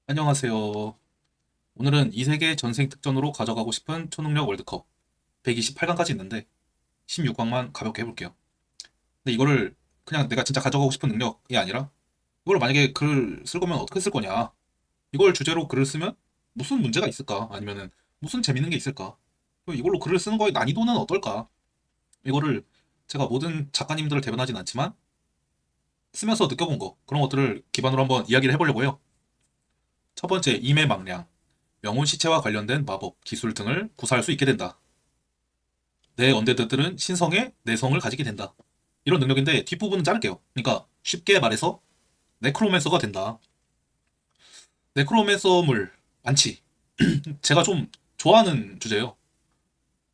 안녕하세요. 오늘은 이 세계 전생 특전으로 가져가고 싶은 초능력 월드컵 128강까지 있는데 16강만 가볍게 해볼게요. 근데 이거를 그냥 내가 진짜 가져가고 싶은 능력이 아니라 이걸 만약에 글을 쓸 거면 어떻게 쓸 거냐. 이걸 주제로 글을 쓰면 무슨 문제가 있을까? 아니면은 무슨 재밌는 게 있을까? 그리고 이걸로 글을 쓰는 거의 난이도는 어떨까? 이거를 제가 모든 작가님들을 대변하진 않지만 쓰면서 느껴본 거 그런 것들을 기반으로 한번 이야기를 해보려고 해요. 첫 번째, 임의망량. 명운 시체와 관련된 마법, 기술 등을 구사할 수 있게 된다. 내 언데드들은 신성의 내성을 가지게 된다. 이런 능력인데 뒷부분은 자를게요. 그러니까 쉽게 말해서 네크로맨서가 된다. 네크로맨서물 많지. 제가 좀 좋아하는 주제예요.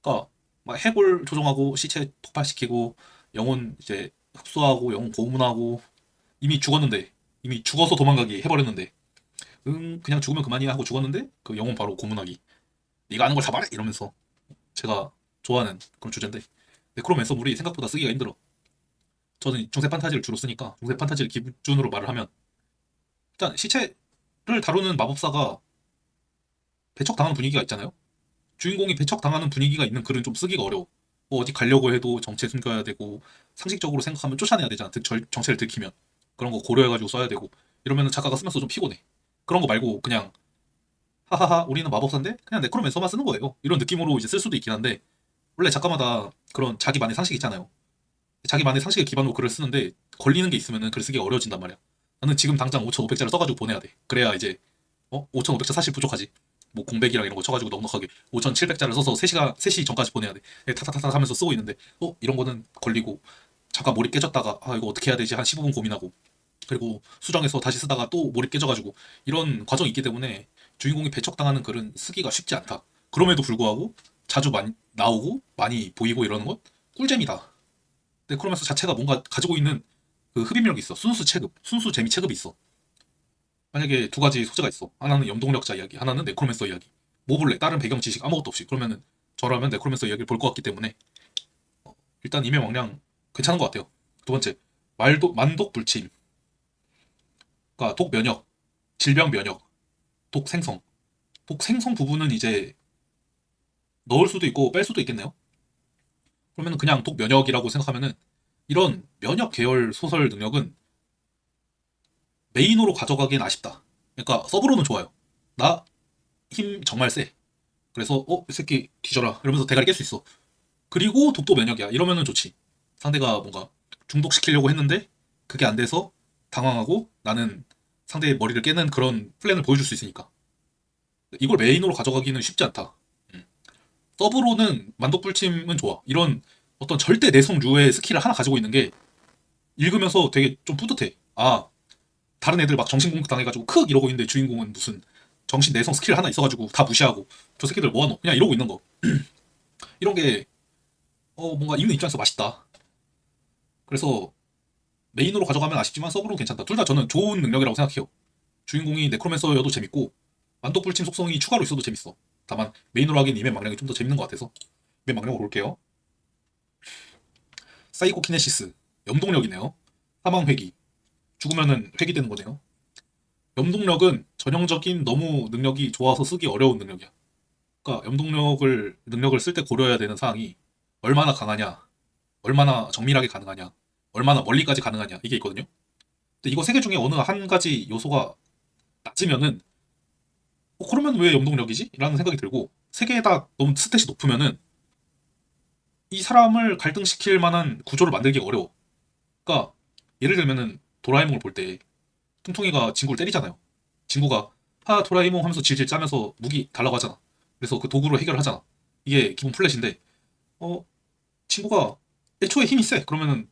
그러니까 막 해골 조종하고 시체 폭발시키고 영혼 이제 흡수하고 영혼 고문하고 이미 죽었는데 이미 죽어서 도망가기 해버렸는데 그냥 죽으면 그만이야 하고 죽었는데 그 영혼 바로 고문하기. 네가 아는 걸 다 말해 이러면서 제가 좋아하는 그런 주제인데 네크로맨서물이 생각보다 쓰기가 힘들어. 저는 중세 판타지를 주로 쓰니까 중세 판타지를 기준으로 말을 하면 일단 시체를 다루는 마법사가 배척당하는 분위기가 있잖아요. 주인공이 배척당하는 분위기가 있는 글은 좀 쓰기가 어려워. 뭐 어디 가려고 해도 정체 숨겨야 되고 상식적으로 생각하면 쫓아내야 되잖아. 정체를 들키면 그런 거 고려해가지고 써야 되고 이러면 작가가 쓰면서 좀 피곤해. 그런 거 말고 그냥 하하하 우리는 마법사인데 그냥 네크로맨서만 쓰는 거예요. 이런 느낌으로 이제 쓸 수도 있긴 한데 원래 작가마다 그런 자기만의 상식이 있잖아요. 자기만의 상식을 기반으로 글을 쓰는데 걸리는 게 있으면 글 쓰기가 어려워진단 말이야. 나는 지금 당장 5,500자를 써가지고 보내야 돼. 그래야 이제 5,500자 사실 부족하지. 뭐 공백이랑 이런 거 쳐가지고 넉넉하게 5,700자를 써서 3시 전까지 보내야 돼. 타타타타 하면서 쓰고 있는데 이런 거는 걸리고 잠깐 몰입 깨졌다가 이거 어떻게 해야 되지 한 15분 고민하고 그리고 수정해서 다시 쓰다가 또 몰입 깨져가지고 이런 과정이 있기 때문에 주인공이 배척당하는 글은 쓰기가 쉽지 않다. 그럼에도 불구하고 자주 많이 나오고 많이 보이고 이러는 건 꿀잼이다. 네크로맨서 자체가 뭔가 가지고 있는 그 흡입력이 있어. 순수 체급, 순수 재미 체급이 있어. 만약에 두 가지 소재가 있어. 하나는 염동력자 이야기, 하나는 네크로맨서 이야기. 뭐 볼래? 다른 배경 지식 아무것도 없이. 그러면은 저라면 네크로맨서 이야기를 볼 것 같기 때문에 일단 임의왕량 괜찮은 것 같아요. 두 번째, 만독 불침. 그러니까 독 면역, 질병 면역, 독 생성. 독 생성 부분은 이제 넣을 수도 있고 뺄 수도 있겠네요. 그러면 그냥 독 면역이라고 생각하면은 이런 면역 계열 소설 능력은 메인으로 가져가기엔 아쉽다. 그러니까 서브로는 좋아요. 나 힘 정말 세. 그래서 이 새끼 뒤져라 이러면서 대가리 깰 수 있어. 그리고 독도 면역이야. 이러면은 좋지. 상대가 뭔가 중독시키려고 했는데 그게 안 돼서 당황하고 나는 상대의 머리를 깨는 그런 플랜을 보여줄 수 있으니까. 이걸 메인으로 가져가기는 쉽지 않다. 음. 서브로는 만독불침은 좋아. 이런 어떤 절대 내성류의 스킬을 하나 가지고 있는 게 읽으면서 되게 좀 뿌듯해. 다른 애들 막 정신공격 당해가지고 크 이러고 있는데 주인공은 무슨 정신 내성 스킬 하나 있어가지고 다 무시하고 저 새끼들 뭐하노 그냥 이러고 있는 거. 이런 게 뭔가 읽는 입장에서 맛있다. 그래서 메인으로 가져가면 아쉽지만 서브로 괜찮다. 둘 다 저는 좋은 능력이라고 생각해요. 주인공이 네크로맨서여도 재밌고 만독불침 속성이 추가로 있어도 재밌어. 다만 메인으로 하기엔 임의 망령이 좀 더 재밌는 것 같아서 임의 망령으로 볼게요. 사이코키네시스 염동력이네요. 사망 회귀 죽으면은 회귀되는 거네요. 염동력은 전형적인 너무 능력이 좋아서 쓰기 어려운 능력이야. 그러니까 염동력을 능력을 쓸 때 고려해야 되는 사항이 얼마나 강하냐, 얼마나 정밀하게 가능하냐, 얼마나 멀리까지 가능하냐 이게 있거든요. 근데 이거 세 개 중에 어느 한 가지 요소가 낮으면은 그러면 왜 염동력이지? 라는 생각이 들고 세 개 다 너무 스탯이 높으면은 이 사람을 갈등시킬 만한 구조를 만들기가 어려워. 그러니까 예를 들면은 도라에몽을 볼 때 퉁퉁이가 친구를 때리잖아요. 친구가 도라에몽 하면서 질질 짜면서 무기 달라고 하잖아. 그래서 그 도구로 해결하잖아. 이게 기본 플랫인데 어 친구가 애초에 힘이 세. 그러면은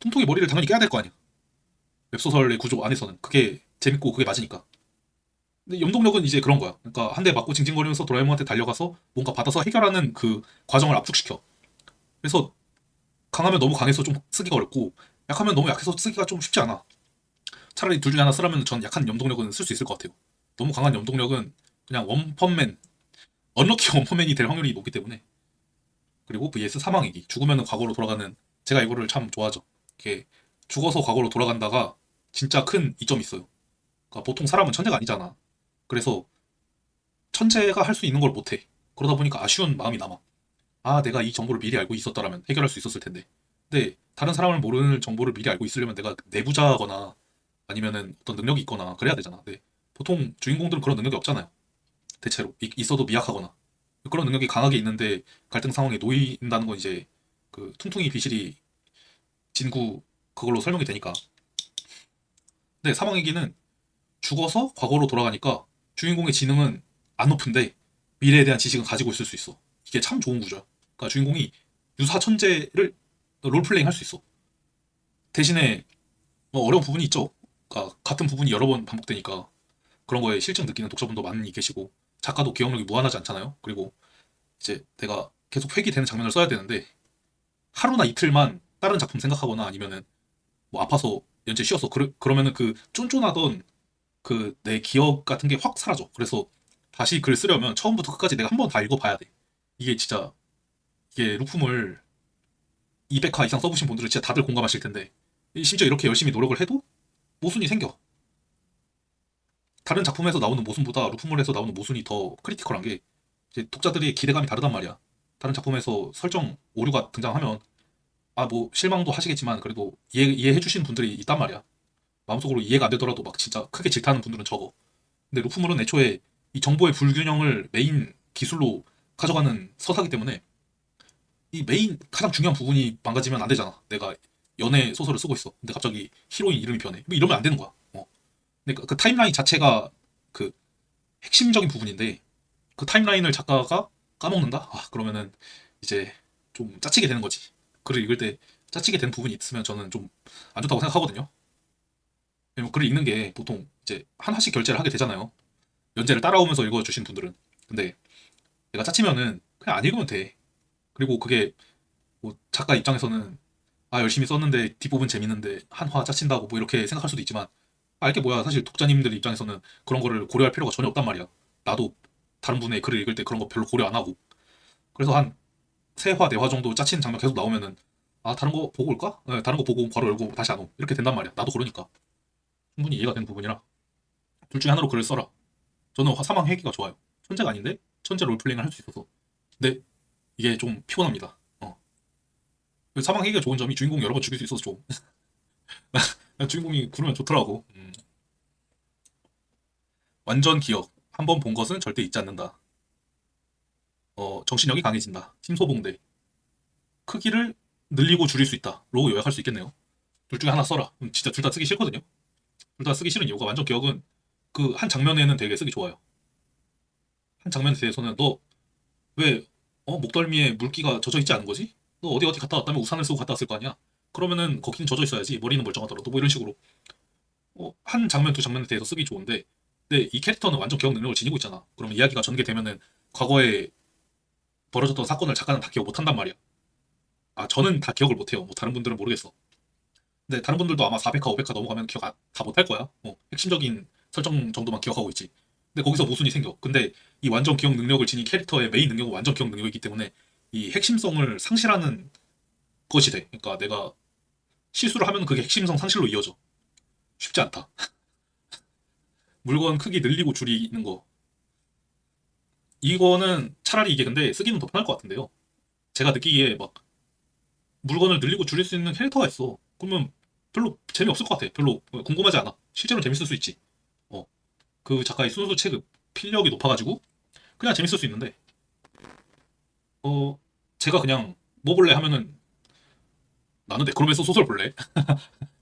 퉁퉁이 머리를 당연히 깨야 될 거 아니야. 웹소설의 구조 안에서는 그게 재밌고 그게 맞으니까. 근데 염동력은 이제 그런 거야. 그러니까 한 대 맞고 징징거리면서 도라에몽한테 달려가서 뭔가 받아서 해결하는 그 과정을 압축시켜. 그래서 강하면 너무 강해서 좀 쓰기가 어렵고 약하면 너무 약해서 쓰기가 좀 쉽지 않아. 차라리 둘 중에 하나 쓰라면 전 약한 염동력은 쓸 수 있을 것 같아요. 너무 강한 염동력은 그냥 원펀맨, 언럭키 원펀맨이 될 확률이 높기 때문에. 그리고 vs 사망이기. 죽으면 과거로 돌아가는 제가 이거를 참 좋아하죠. 이게 죽어서 과거로 돌아간다가 진짜 큰 이점이 있어요. 그러니까 보통 사람은 천재가 아니잖아. 그래서 천재가 할 수 있는 걸 못해. 그러다 보니까 아쉬운 마음이 남아. 아, 내가 이 정보를 미리 알고 있었더라면 해결할 수 있었을 텐데. 근데 다른 사람을 모르는 정보를 미리 알고 있으려면 내가 내부자거나 아니면은 어떤 능력이 있거나 그래야 되잖아. 근데 보통 주인공들은 그런 능력이 없잖아요. 대체로 있어도 미약하거나 그런 능력이 강하게 있는데 갈등 상황에 놓인다는 건 이제 그 퉁퉁이 비실이 진구 그걸로 설명이 되니까. 근데 사망의기는 죽어서 과거로 돌아가니까 주인공의 지능은 안 높은데 미래에 대한 지식은 가지고 있을 수 있어. 이게 참 좋은 구조야. 그러니까 주인공이 유사 천재를 롤플레잉 할 수 있어. 대신에 뭐 어려운 부분이 있죠. 그러니까 같은 부분이 여러 번 반복되니까 그런 거에 실증 느끼는 독자분도 많이 계시고 작가도 기억력이 무한하지 않잖아요. 그리고 이제 내가 계속 회귀되는 장면을 써야 되는데 하루나 이틀만 다른 작품 생각하거나 아니면은 뭐 아파서 연재 쉬었어. 그러면은 그 쫀쫀하던 그 내 기억 같은 게 확 사라져. 그래서 다시 글 쓰려면 처음부터 끝까지 내가 한 번 다 읽어봐야 돼. 이게 진짜 이게 루품을 200화 이상 써보신 분들은 진짜 다들 공감하실 텐데 심지어 이렇게 열심히 노력을 해도 모순이 생겨. 다른 작품에서 나오는 모순보다 루프몰에서 나오는 모순이 더 크리티컬한 게 이제 독자들의 기대감이 다르단 말이야. 다른 작품에서 설정 오류가 등장하면 아 뭐 실망도 하시겠지만 그래도 이해해 주시는 분들이 있단 말이야. 마음속으로 이해가 안 되더라도 막 진짜 크게 질타하는 분들은 적어. 근데 루프몰은 애초에 이 정보의 불균형을 메인 기술로 가져가는 서사기 때문에 이 메인 가장 중요한 부분이 망가지면 안 되잖아. 내가 연애 소설을 쓰고 있어. 근데 갑자기 히로인 이름이 변해. 뭐 이러면 안 되는 거야. 근데 그 타임라인 자체가 그 핵심적인 부분인데 그 타임라인을 작가가 까먹는다? 아, 그러면은 이제 좀 짜치게 되는 거지. 글을 읽을 때 짜치게 되는 부분이 있으면 저는 좀 안 좋다고 생각하거든요. 왜냐면 글을 읽는 게 보통 이제 하나씩 결제를 하게 되잖아요. 연재를 따라오면서 읽어주신 분들은. 근데 내가 짜치면은 그냥 안 읽으면 돼. 그리고 그게 뭐 작가 입장에서는 아 열심히 썼는데 뒷부분 재밌는데 한 화 짜친다고 뭐 이렇게 생각할 수도 있지만 아 이게 뭐야 사실 독자님들 입장에서는 그런 거를 고려할 필요가 전혀 없단 말이야. 나도 다른 분의 글을 읽을 때 그런 거 별로 고려 안 하고 그래서 한 세 화, 네 화 정도 짜치는 장면 계속 나오면은 아 다른 거 보고 올까? 네, 다른 거 보고 괄호 열고 다시 안 오. 이렇게 된단 말이야. 나도 그러니까 충분히 이해가 되는 부분이라 둘 중에 하나로 글을 써라. 저는 사망 회기가 좋아요. 천재가 아닌데 천재 롤플레잉을 할 수 있어서. 근데 이게 좀 피곤합니다. 사망 회기가 좋은 점이 주인공 여러 번 죽일 수 있어서 좀 주인공이 구르면 좋더라고. 완전 기억. 한 번 본 것은 절대 잊지 않는다. 정신력이 강해진다. 심소봉대. 크기를 늘리고 줄일 수 있다. 로 요약할 수 있겠네요. 둘 중에 하나 써라. 진짜 둘 다 쓰기 싫거든요. 둘 다 쓰기 싫은 이유가 완전 기억은 그 한 장면에는 되게 쓰기 좋아요. 한 장면에 대해서는 너 왜 목덜미에 물기가 젖어 있지 않은 거지? 너 어디 어디 갔다 왔다면 우산을 쓰고 갔다 왔을 거 아니야? 그러면은 거기는 젖어 있어야지. 머리는 멀쩡하더라도 뭐 이런 식으로 한 장면 두 장면에 대해서 쓰기 좋은데 근데 이 캐릭터는 완전 기억 능력을 지니고 있잖아. 그러면 이야기가 전개되면은 과거에 벌어졌던 사건을 작가는 다 기억 못 한단 말이야. 아, 저는 다 기억을 못 해요. 뭐 다른 분들은 모르겠어. 근데 다른 분들도 아마 400화, 500화 넘어가면 기억 다 못 할 거야. 핵심적인 설정 정도만 기억하고 있지. 근데 거기서 모순이 생겨. 근데 이 완전 기억 능력을 지닌 캐릭터의 메인 능력은 완전 기억 능력이기 때문에 이 핵심성을 상실하는 것이 돼. 그러니까 내가 실수를 하면 그게 핵심성 상실로 이어져. 쉽지 않다. 물건 크기 늘리고 줄이는 거. 이거는 차라리 이게 근데 쓰기는 더 편할 것 같은데요. 제가 느끼기에 막 물건을 늘리고 줄일 수 있는 캐릭터가 있어. 그러면 별로 재미없을 것 같아. 별로 궁금하지 않아. 실제로 재밌을 수 있지. 어, 그 작가의 순수 체급, 필력이 높아가지고 그냥 재밌을 수 있는데, 제가 그냥 뭐 볼래 하면은 나는 네크로맨서 소설 볼래.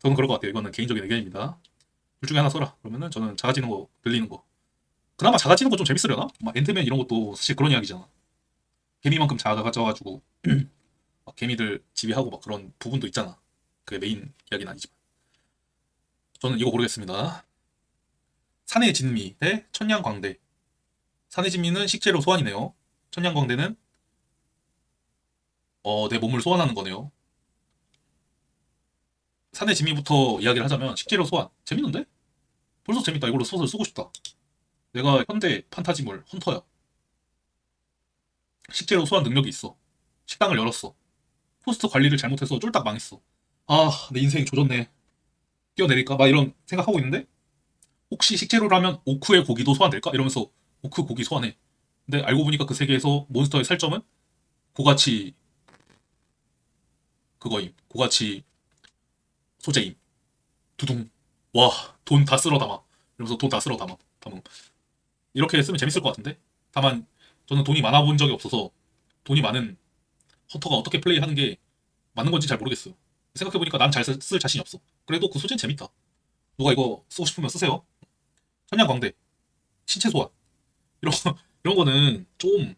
저는 그럴 것 같아요. 이거는 개인적인 의견입니다. 둘 중에 하나 써라. 그러면은 저는 작아지는 거, 늘리는 거. 그나마 작아지는 거 좀 재밌으려나? 막 앤드맨 이런 것도 사실 그런 이야기잖아. 개미만큼 작아져가지고 막 개미들 지배하고 막 그런 부분도 있잖아. 그게 메인 이야기는 아니지만. 저는 이거 고르겠습니다. 산의 진미 대 천냥광대. 산의 진미는 식재료 소환이네요. 천냥광대는 내 몸을 소환하는 거네요. 산의 진미부터 이야기를 하자면 식재료 소환. 재밌는데? 벌써 재밌다. 이걸로 소설 쓰고 싶다. 내가 현대 판타지물 헌터야. 식재료 소환 능력이 있어. 식당을 열었어. 포스트 관리를 잘못해서 쫄딱 망했어. 아, 내 인생이 조졌네. 뛰어내릴까? 막 이런 생각하고 있는데 혹시 식재료라면 오크의 고기도 소환될까? 이러면서 오크 고기 소환해. 근데 알고 보니까 그 세계에서 몬스터의 살점은 고가치 그거임. 고가치 소재임. 두둥. 와, 돈 다 쓸어 담아. 이러면서 돈 다 쓸어 담아. 이렇게 쓰면 재밌을 것 같은데? 다만 저는 돈이 많아 본 적이 없어서 돈이 많은 헌터가 어떻게 플레이하는 게 맞는 건지 잘 모르겠어요. 생각해보니까 난 잘 쓸 자신이 없어. 그래도 그 소재는 재밌다. 누가 이거 쓰고 싶으면 쓰세요. 천냥광대, 신체 소환 이런 이런 거는 좀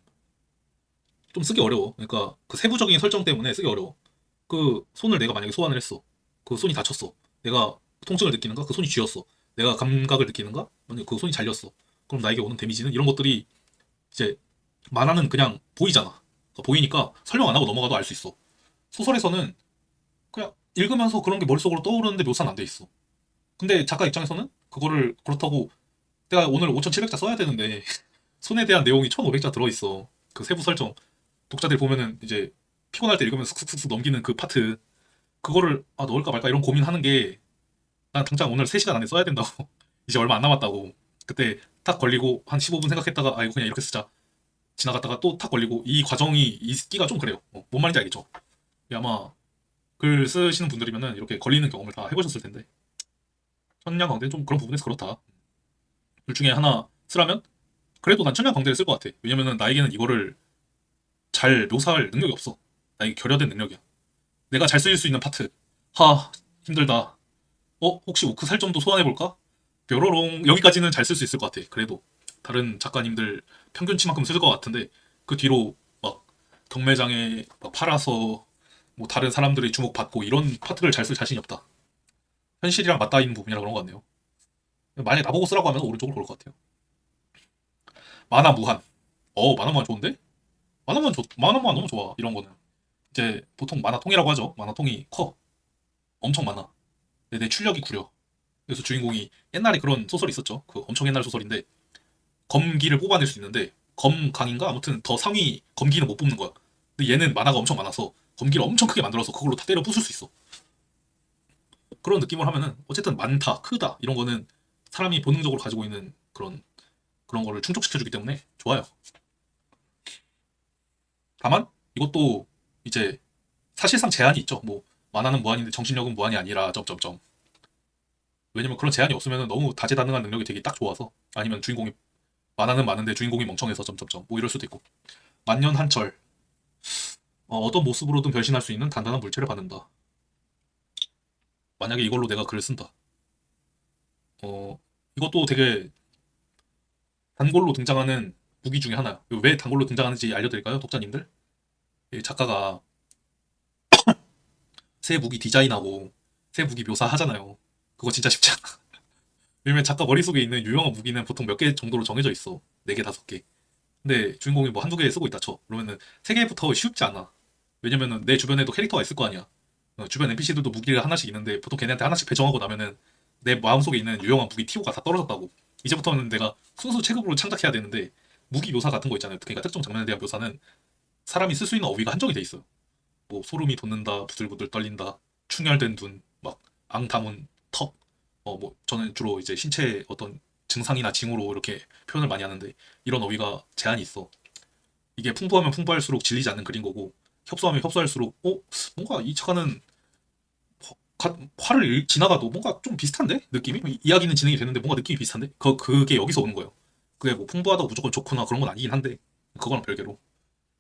쓰기 어려워. 그러니까 그 세부적인 설정 때문에 쓰기 어려워. 그 손을 내가 만약에 소환을 했어. 그 손이 다쳤어. 내가 통증을 느끼는가? 그 손이 쥐었어. 내가 감각을 느끼는가? 만약에 그 손이 잘렸어. 그럼 나에게 오는 데미지는 이런 것들이 이제 만화는 그냥 보이잖아. 그러니까 보이니까 설명 안 하고 넘어가도 알 수 있어. 소설에서는 그냥 읽으면서 그런 게 머릿속으로 떠오르는데 묘사는 안 돼 있어. 근데 작가 입장에서는 그거를 그렇다고 내가 오늘 5,700자 써야 되는데 손에 대한 내용이 1,500자 들어있어. 그 세부 설정. 독자들 보면은 이제 피곤할 때 읽으면 슥슥슥 넘기는 그 파트. 그거를 넣을까 말까 이런 고민하는 게 난 당장 오늘 3시간 안에 써야 된다고. 이제 얼마 안 남았다고. 그때 탁 걸리고 한 15분 생각했다가 이거 그냥 이렇게 쓰자. 지나갔다가 또 탁 걸리고 이 과정이 있기가 좀 그래요. 뭔 말인지 알겠죠? 아마 글 쓰시는 분들이면은 이렇게 걸리는 경험을 다 해보셨을 텐데 천냥광대는 좀 그런 부분에서 그렇다. 둘 중에 하나 쓰라면 그래도 난 천냥광대를 쓸 것 같아. 왜냐면은 나에게는 이거를 잘 묘사할 능력이 없어. 나에게 결여된 능력이야. 내가 잘 쓰일 수 있는 파트. 힘들다. 혹시 오크 살점도 소환해볼까? 뾰로롱 여기까지는 잘 쓸 수 있을 것 같아. 그래도 다른 작가님들 평균치만큼 쓸 것 같은데 그 뒤로 막 경매장에 막 팔아서 뭐 다른 사람들의 주목받고 이런 파트를 잘 쓸 자신이 없다. 현실이랑 맞닿아 있는 부분이라 그런 것 같네요. 만약에 나보고 쓰라고 하면 오른쪽으로 고를 것 같아요. 만화 무한. 만화 무한 좋은데? 만화 무한 너무 좋아. 이런 거는. 이제 보통 만화통이라고 하죠. 만화통이 커. 엄청 많아. 근데 내 출력이 구려. 그래서 주인공이 옛날에 그런 소설이 있었죠. 그 엄청 옛날 소설인데 검기를 뽑아낼 수 있는데 검강인가 아무튼 더 상위 검기는 못 뽑는 거야. 근데 얘는 만화가 엄청 많아서 검기를 엄청 크게 만들어서 그걸로 다 때려 부술 수 있어. 그런 느낌을 하면은 어쨌든 많다, 크다 이런 거는 사람이 본능적으로 가지고 있는 그런 거를 충족시켜주기 때문에 좋아요. 다만 이것도 이제 사실상 제한이 있죠. 뭐 만화는 무한인데 정신력은 무한이 아니라 점점점. 왜냐면 그런 제한이 없으면 너무 다재다능한 능력이 되게 딱 좋아서 아니면 주인공이 만화는 많은데 주인공이 멍청해서 점점점 뭐 이럴 수도 있고 만년한철 어떤 모습으로든 변신할 수 있는 단단한 물체를 받는다. 만약에 이걸로 내가 글을 쓴다. 이것도 되게 단골로 등장하는 무기 중에 하나야. 왜 단골로 등장하는지 알려드릴까요, 독자님들? 이 작가가 새 무기 디자인하고 새 무기 묘사하잖아요. 그거 진짜 쉽지 않아. 왜냐면 작가 머릿속에 있는 유용한 무기는 보통 몇 개 정도로 정해져 있어. 4개, 5개. 근데 주인공이 뭐 한두 개 쓰고 있다 쳐. 그러면은 3개부터 쉽지 않아. 왜냐면은 내 주변에도 캐릭터가 있을 거 아니야. 주변 NPC들도 무기가 하나씩 있는데 보통 걔네한테 하나씩 배정하고 나면은 내 마음속에 있는 유용한 무기 티오가 다 떨어졌다고. 이제부터는 내가 순수 체급으로 창작해야 되는데 무기 묘사 같은 거 있잖아요. 그러니까 특정 장면에 대한 묘사는 사람이 쓸 수 있는 어휘가 한정이 돼 있어요. 뭐 소름이 돋는다, 부들부들 떨린다, 충혈된 눈, 막 앙다문 턱. 뭐 저는 주로 이제 신체 어떤 증상이나 징후로 이렇게 표현을 많이 하는데 이런 어휘가 제한이 있어. 이게 풍부하면 풍부할수록 질리지 않는 글인 거고 협소하면 협소할수록 뭔가 이 작가는 화를 지나가도 뭔가 좀 비슷한데 느낌이 이야기는 진행이 되는데 뭔가 느낌이 비슷한데 그게 여기서 오는 거예요. 그게 뭐 풍부하다고 무조건 좋거나 그런 건 아니긴 한데 그거랑 별개로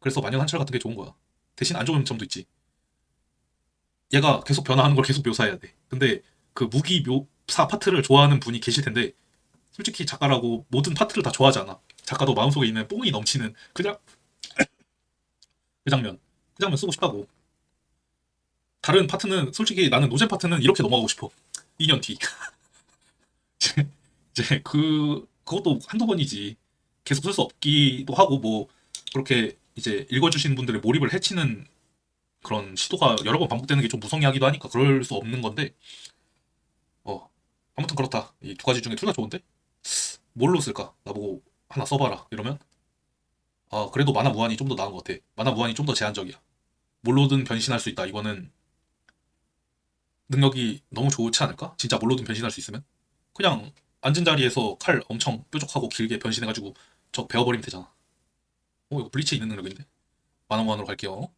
그래서 만년한철 같은 게 좋은 거야. 대신 안 좋은 점도 있지. 얘가 계속 변화하는 걸 계속 묘사해야 돼. 근데 그 무기 묘사 파트를 좋아하는 분이 계실 텐데 솔직히 작가라고 모든 파트를 다 좋아하지 않아. 작가도 마음속에 있는 뽕이 넘치는 그 장면 그 장면 쓰고 싶다고. 다른 파트는 솔직히 나는 노잼 파트는 이렇게 넘어가고 싶어. 2년 뒤. 이제 그것도 한두 번이지. 계속 쓸 수 없기도 하고 뭐 그렇게 이제 읽어주시는 분들의 몰입을 해치는 그런 시도가 여러 번 반복되는 게 좀 무성의하기도 하니까 그럴 수 없는 건데 어 아무튼 그렇다. 이 두 가지 중에 둘 다 좋은데 뭘로 쓸까? 나보고 하나 써봐라 이러면 그래도 만화 무한이 좀 더 나은 것 같아. 만화 무한이 좀 더 제한적이야. 뭘로든 변신할 수 있다. 이거는 능력이 너무 좋지 않을까? 진짜 뭘로든 변신할 수 있으면 그냥 앉은 자리에서 칼 엄청 뾰족하고 길게 변신해가지고 적 베어버리면 되잖아. 이거 블리치 있는 능력인데. 만화무한으로 갈게요.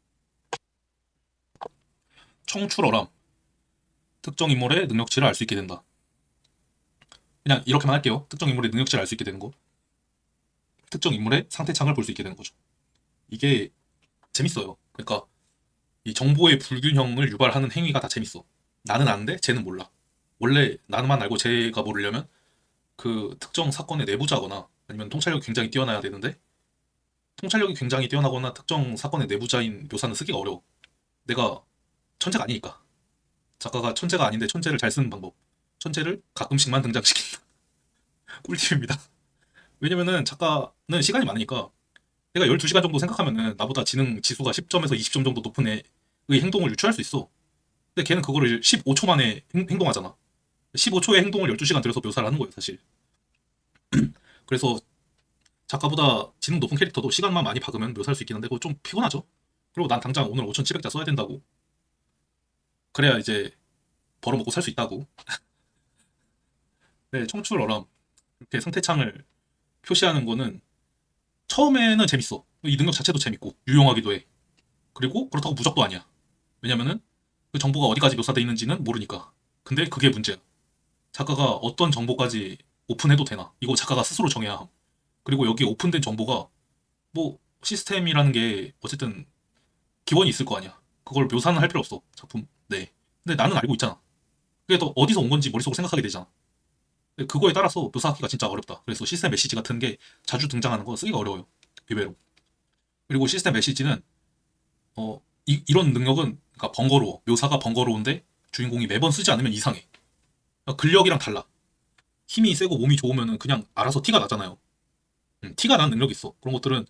청출어람. 특정 인물의 능력치를 알 수 있게 된다. 그냥 이렇게만 할게요. 특정 인물의 능력치를 알 수 있게 되는 거. 특정 인물의 상태창을 볼 수 있게 되는 거죠. 이게 재밌어요. 그러니까 이 정보의 불균형을 유발하는 행위가 다 재밌어. 나는 아는데 쟤는 몰라. 원래 나만 알고 쟤가 모르려면 그 특정 사건의 내부자거나 아니면 통찰력이 굉장히 뛰어나야 되는데 통찰력이 굉장히 뛰어나거나 특정 사건의 내부자인 묘사는 쓰기가 어려워. 내가 천재가 아니니까. 작가가 천재가 아닌데 천재를 잘 쓰는 방법. 천재를 가끔씩만 등장시킨다. 꿀팁입니다. 왜냐면은 작가는 시간이 많으니까 내가 12시간 정도 생각하면은 나보다 지능 지수가 10점에서 20점 정도 높은 애의 행동을 유추할 수 있어. 근데 걔는 그거를 15초 만에 행동하잖아. 15초의 행동을 12시간 들여서 묘사를 하는 거예요, 사실. 그래서 작가보다 지능 높은 캐릭터도 시간만 많이 박으면 묘사할 수 있긴 한데 그거 좀 피곤하죠. 그리고 난 당장 오늘 5,700자 써야 된다고. 그래야 이제 벌어먹고 살 수 있다고. 네, 청출어람. 이렇게 상태창을 표시하는 거는 처음에는 재밌어. 이 능력 자체도 재밌고 유용하기도 해. 그리고 그렇다고 무적도 아니야. 왜냐면은 그 정보가 어디까지 묘사되어 있는지는 모르니까. 근데 그게 문제야. 작가가 어떤 정보까지 오픈해도 되나? 이거 작가가 스스로 정해야 함. 그리고 여기 오픈된 정보가 뭐 시스템이라는 게 어쨌든 기원이 있을 거 아니야. 그걸 묘사는 할 필요 없어. 작품. 네. 근데 나는 알고 있잖아. 그게 또 어디서 온 건지 머릿속으로 생각하게 되잖아. 근데 그거에 따라서 묘사하기가 진짜 어렵다. 그래서 시스템 메시지 같은 게 자주 등장하는 거 쓰기가 어려워요. 의외로. 그리고 시스템 메시지는 이런 능력은 그러니까 번거로워. 묘사가 번거로운데 주인공이 매번 쓰지 않으면 이상해. 그러니까 근력이랑 달라. 힘이 세고 몸이 좋으면 그냥 알아서 티가 나잖아요. 티가 나는 능력이 있어. 그런 것들은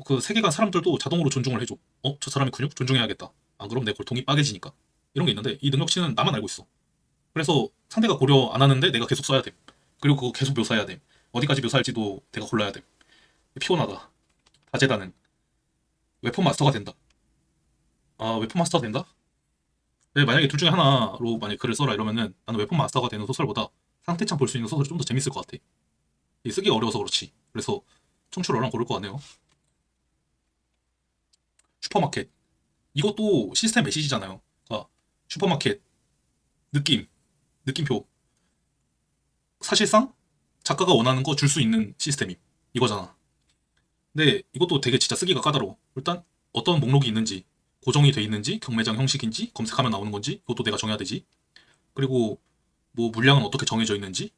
그 세계관 사람들도 자동으로 존중을 해줘. 저 사람의 근육 존중해야겠다. 안 그럼 내 골통이 빠개지니까. 이런 게 있는데 이 능력치는 나만 알고 있어. 그래서 상대가 고려 안 하는데 내가 계속 써야 돼. 그리고 그거 계속 묘사해야 돼. 어디까지 묘사할지도 내가 골라야 돼. 피곤하다. 다재다능. 웨폰 마스터가 된다. 아, 웨폰 마스터가 된다? 네, 만약에 둘 중에 하나로 만약 글을 써라 이러면은 나는 웨폰 마스터가 되는 소설보다 상태창 볼 수 있는 소설이 좀 더 재밌을 것 같아. 쓰기 어려워서 그렇지. 그래서 청출어랑 고를 것 같네요. 슈퍼마켓. 이것도 시스템 메시지잖아요. 그러니까 슈퍼마켓 느낌, 느낌표. 사실상 작가가 원하는 거 줄 수 있는 시스템임. 이거잖아. 근데 이것도 되게 진짜 쓰기가 까다로워. 일단 어떤 목록이 있는지, 고정이 돼 있는지, 경매장 형식인지, 검색하면 나오는 건지, 이것도 내가 정해야 되지. 그리고 뭐 물량은 어떻게 정해져 있는지,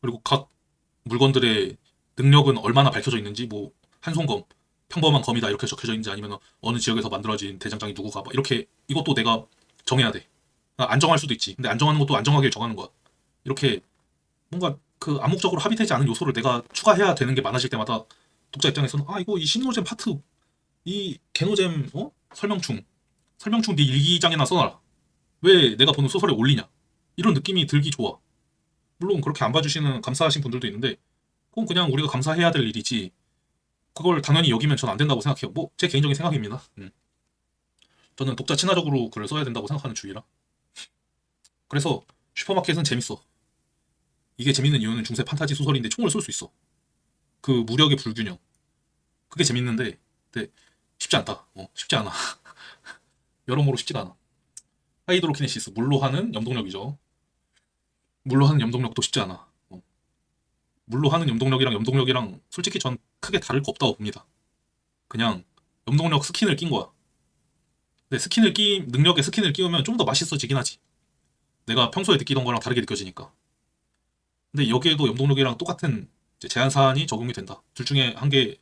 그리고 각 물건들의 능력은 얼마나 밝혀져 있는지, 뭐 한손검, 평범한 검이다 이렇게 적혀져 있는지 아니면 어느 지역에서 만들어진 대장장이 누구가 막 이렇게 이것도 내가 정해야 돼. 안 정할 수도 있지. 근데 안 정하는 것도 안 정하길 정하는 거야. 이렇게 뭔가 그 암묵적으로 합의되지 않은 요소를 내가 추가해야 되는 게 많아질 때마다 독자 입장에서는 이거 이 신노잼 파트 이 개노잼 설명충 네 일기장에나 써놔라. 왜 내가 보는 소설에 올리냐? 이런 느낌이 들기 좋아. 물론 그렇게 안 봐주시는 감사하신 분들도 있는데 그건 그냥 우리가 감사해야 될 일이지. 그걸 당연히 여기면 전 안 된다고 생각해요. 뭐 제 개인적인 생각입니다. 저는 독자 친화적으로 글을 써야 된다고 생각하는 주의라. 그래서 슈퍼마켓은 재밌어. 이게 재밌는 이유는 중세 판타지 소설인데 총을 쏠 수 있어. 그 무력의 불균형. 그게 재밌는데, 근데 쉽지 않다. 쉽지 않아. 여러모로 쉽지가 않아. 하이드로키네시스, 물로 하는 염동력이죠. 물로 하는 염동력도 쉽지 않아. 물로 하는 염동력이랑 솔직히 전 크게 다를 거 없다고 봅니다. 그냥 염동력 스킨을 낀 거야. 근데 능력에 스킨을 끼우면 좀 더 맛있어지긴 하지. 내가 평소에 느끼던 거랑 다르게 느껴지니까. 근데 여기에도 염동력이랑 똑같은 이제 제한 사안이 적용이 된다. 둘 중에 한 개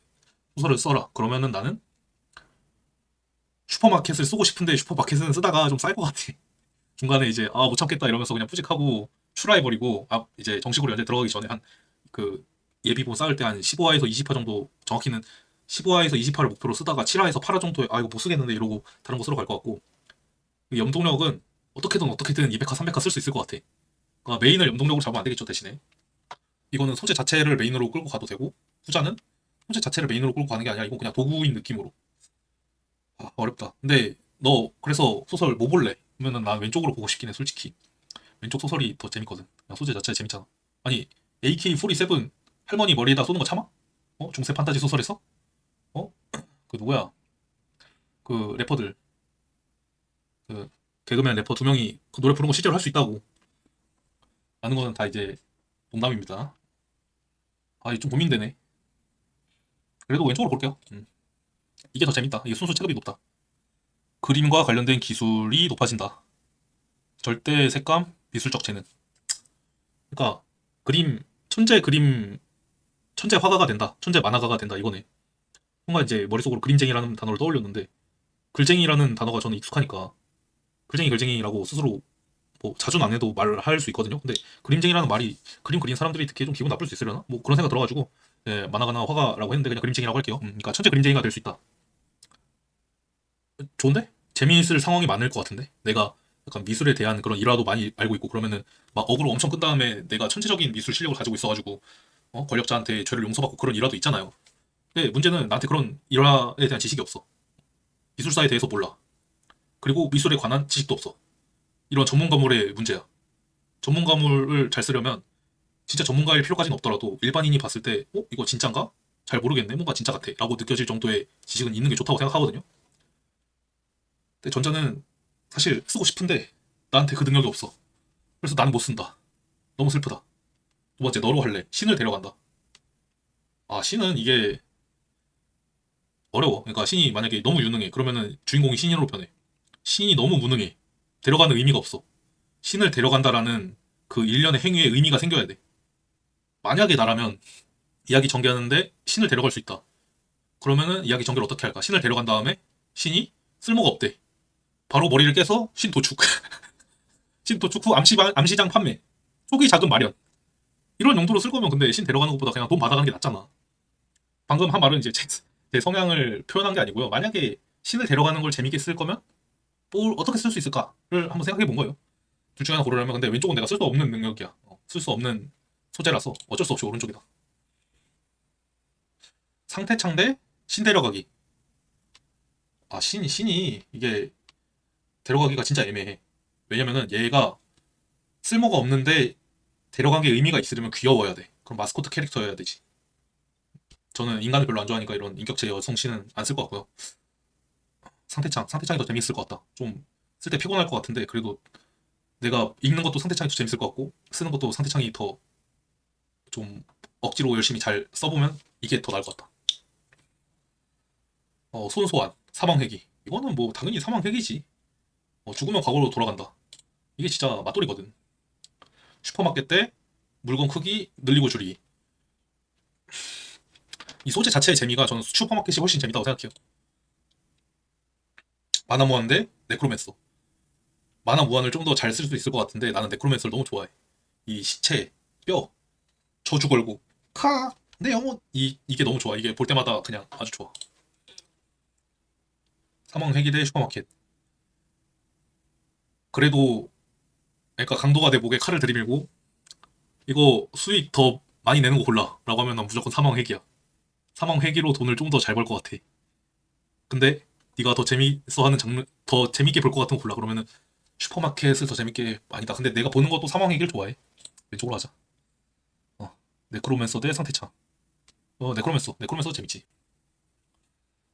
소설을 써라. 그러면은 나는 슈퍼마켓을 쓰고 싶은데 슈퍼마켓은 쓰다가 좀 쌀 것 같아. 중간에 이제 못 참겠다 이러면서 그냥 뿌직하고 출하해버리고 이제 정식으로 연재 들어가기 전에 한 그 예비본 쌓을 때 한 15화에서 20화 정도 정확히는 15화에서 20화를 목표로 쓰다가 7화에서 8화 정도에 이거 못 쓰겠는데 이러고 다른 거 쓰러 갈 것 같고 염동력은 어떻게든 200화 300화 쓸 수 있을 것 같아. 그러니까 메인을 염동력으로 잡으면 안 되겠죠 대신에. 이거는 소재 자체를 메인으로 끌고 가도 되고 후자는 소재 자체를 메인으로 끌고 가는 게 아니라 이건 그냥 도구인 느낌으로. 어렵다. 근데 너 그래서 소설 뭐 볼래? 그러면은 난 왼쪽으로 보고 싶긴 해 솔직히. 왼쪽 소설이 더 재밌거든. 그냥 소재 자체 재밌잖아. 아니 AK-47 할머니 머리에다 쏘는 거 참아? 중세 판타지 소설에서? 어? 그 누구야? 그 래퍼들, 그 개그맨 래퍼 두 명이 그 노래 부르는 거 실제로 할 수 있다고. 라는 거는 다 이제 농담입니다. 아, 이게 좀 고민되네. 그래도 왼쪽으로 볼게요. 이게 더 재밌다. 이게 순수 체급이 높다. 그림과 관련된 기술이 높아진다. 절대 색감, 미술적 재능. 그러니까 그림, 천재 화가가 된다. 천재 만화가가 된다. 이거네. 뭔가 이제 머릿속으로 그림쟁이라는 단어를 떠올렸는데 글쟁이라는 단어가 저는 익숙하니까 글쟁이 글쟁이라고 스스로 뭐 자주는 안 해도 말할 수 있거든요. 근데 그림쟁이라는 말이 그림 그린 사람들이 듣기에 좀 기분 나쁠 수 있으려나? 뭐 그런 생각 들어가지고 예, 만화가나 화가라고 했는데 그냥 그림쟁이라고 할게요. 그러니까 천재 그림쟁이가 될 수 있다. 좋은데? 재미있을 상황이 많을 것 같은데? 내가 약간 미술에 대한 그런 일화도 많이 알고 있고 그러면은 막 억으로 엄청 끈 다음에 내가 천재적인 미술 실력을 가지고 있어가지고 권력자한테 죄를 용서받고 그런 일화도 있잖아요. 근데 문제는 나한테 그런 일화에 대한 지식이 없어. 미술사에 대해서 몰라. 그리고 미술에 관한 지식도 없어. 이런 전문가물의 문제야. 전문가물을 잘 쓰려면 진짜 전문가일 필요까지는 없더라도 일반인이 봤을 때 이거 진짠가? 잘 모르겠네. 뭔가 진짜 같아. 라고 느껴질 정도의 지식은 있는 게 좋다고 생각하거든요. 근데 전자는 사실 쓰고 싶은데 나한테 그 능력이 없어. 그래서 나는 못 쓴다. 너무 슬프다. 두 번째, 너로 할래. 신을 데려간다. 아, 신은 이게 어려워. 그러니까 신이 만약에 너무 유능해. 그러면은 주인공이 신으로 변해. 신이 너무 무능해. 데려가는 의미가 없어. 신을 데려간다라는 그 일련의 행위에 의미가 생겨야 돼. 만약에 나라면 이야기 전개하는데 신을 데려갈 수 있다. 그러면은 이야기 전개를 어떻게 할까? 신을 데려간 다음에 신이 쓸모가 없대. 바로 머리를 깨서 신 도축. 신 도축 후 암시장 판매. 초기 자금 마련. 이런 용도로 쓸 거면 근데 신 데려가는 것보다 그냥 돈 받아가는 게 낫잖아. 방금 한 말은 이제 제 성향을 표현한 게 아니고요. 만약에 신을 데려가는 걸 재밌게 쓸 거면 뭘 어떻게 쓸 수 있을까를 한번 생각해 본 거예요. 둘 중에 하나 고르려면 근데 왼쪽은 내가 쓸 수 없는 능력이야. 쓸 수 없는 소재라서 어쩔 수 없이 오른쪽이다. 상태창 대 신 데려가기. 아, 신이 이게 데려가기가 진짜 애매해. 왜냐면은 얘가 쓸모가 없는데 데려간 게 의미가 있으려면 귀여워야 돼. 그럼 마스코트 캐릭터여야 되지. 저는 인간을 별로 안 좋아하니까 이런 인격체 여성 신은 안 쓸 것 같고요. 상태창이 더 재밌을 것 같다. 좀 쓸 때 피곤할 것 같은데 그래도 내가 읽는 것도 상태창이 더 재밌을 것 같고 쓰는 것도 상태창이 더 좀 억지로 열심히 잘 써보면 이게 더 나을 것 같다. 손소환, 사망회기. 이거는 뭐 당연히 사망회기지. 죽으면 과거로 돌아간다. 이게 진짜 맞돌이거든. 슈퍼마켓 때 물건 크기 늘리고 줄이기. 이 소재 자체의 재미가 저는 슈퍼마켓이 훨씬 재밌다고 생각해요. 만화 무한 대 네크로맨서. 만화 무한을 좀 더 잘 쓸 수 있을 것 같은데 나는 네크로맨서를 너무 좋아해. 이 시체, 뼈, 저주 걸고 내 영혼 이게 너무 좋아. 이게 볼 때마다 그냥 아주 좋아. 사망 회기 대 슈퍼마켓. 그래도 그러니까 강도가 내 목에 칼을 들이밀고 이거 수익 더 많이 내는 거 골라라고 하면 난 무조건 사망 회기야. 사망 회기로 돈을 좀 더 잘 벌 것 같아. 근데 네가 더 재밌어 하는 장르 더 재밌게 볼 것 같은 거 골라. 그러면은 슈퍼마켓을 더 재밌게 아니다. 근데 내가 보는 것도 사망 회기를 좋아해. 왼쪽으로 하자. 네크로맨서 대 상태창. 네크로맨서 재밌지.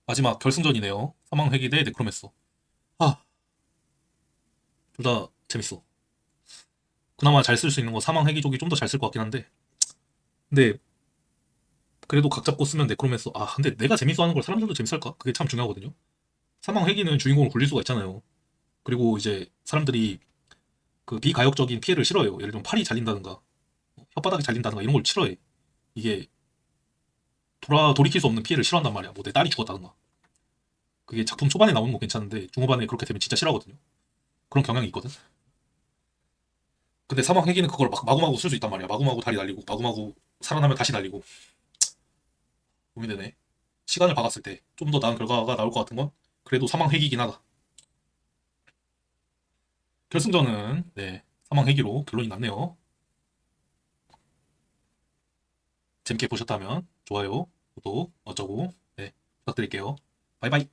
마지막 결승전이네요. 사망 회기 대 네크로맨서. 아, 둘 다 재밌어. 그나마 잘 쓸 수 있는 거 사망 회기족이 좀 더 잘 쓸 것 같긴 한데. 근데 그래도 각 잡고 쓰면 네크로맨서. 아, 근데 내가 재밌어 하는 걸 사람들도 재밌을까? 그게 참 중요하거든요. 사망 회기는 주인공을 굴릴 수가 있잖아요. 그리고 이제 사람들이 그 비가역적인 피해를 싫어해요. 예를 들면 팔이 잘린다든가 혓바닥이 잘린다든가 이런 걸 싫어해. 이게 돌이킬 수 없는 피해를 싫어한단 말이야. 뭐 내 딸이 죽었다든가. 그게 작품 초반에 나오는 거 괜찮은데 중후반에 그렇게 되면 진짜 싫어하거든요. 그런 경향이 있거든. 근데 사막 회기는 그걸 막 마구마구 쓸 수 있단 말이야. 마구마구 다리 날리고 마구마구 살아나면 다시 날리고 고민되네. 시간을 박았을 때 좀 더 나은 결과가 나올 것 같은 건 그래도 사망 회기긴 하다. 결승전은 네, 사망 회기로 결론이 났네요. 재밌게 보셨다면 좋아요, 구독 어쩌고 네, 부탁드릴게요. 바이바이.